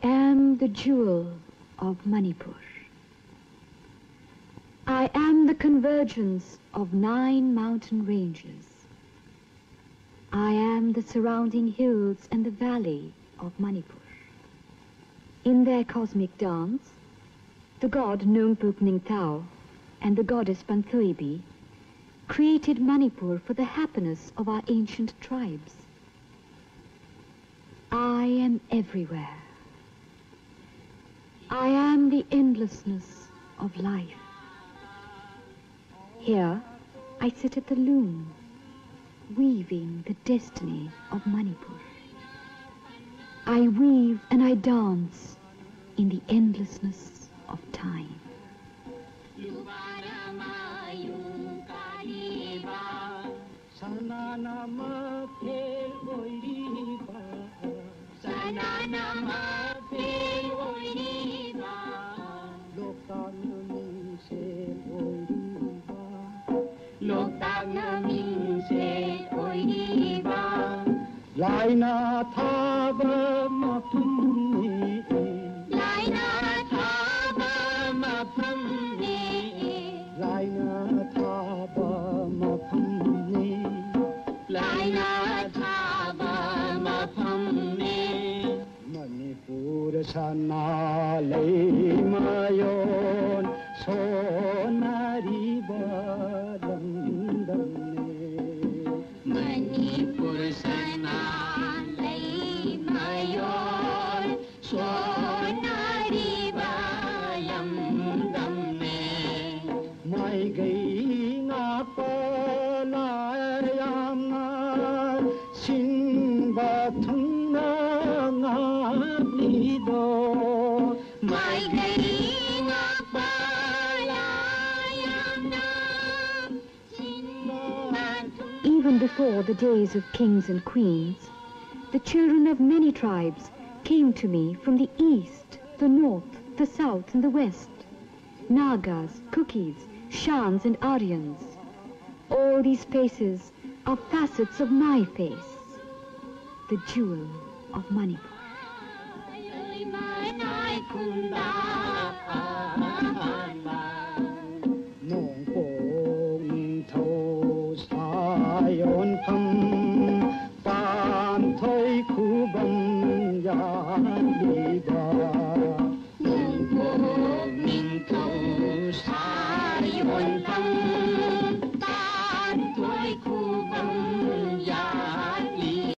I am the jewel of Manipur. I am the convergence of 9 mountain ranges. I am the surrounding hills and the valley of Manipur. In their cosmic dance, the god Numpuk Ningthao and the goddess Panthoibi created Manipur for the happiness of our ancient tribes. I am everywhere. I am the endlessness of life. Here, I sit at the loom, weaving the destiny of Manipur. I weave and I dance in the endlessness of time. Laina thaba mapumni, Laina thaba mapumni, Laina thaba mapumni, Laina thaba mapumni. Manipur sana lay mayon sonari balandamne. Manipur sana lay mayon sonari balandamne. Mai gai nga palayam na sinba thunga nga blido. Mai gai nga palayam na sinba. Even before the days of kings and queens, the children of many tribes came to me from the east, the north, the south, and the west. Nagas, Kukis, Shans, and Aryans. All these faces are facets of my face, the jewel of Manipur. Sayon pham pan thoi khu bang ya li ba.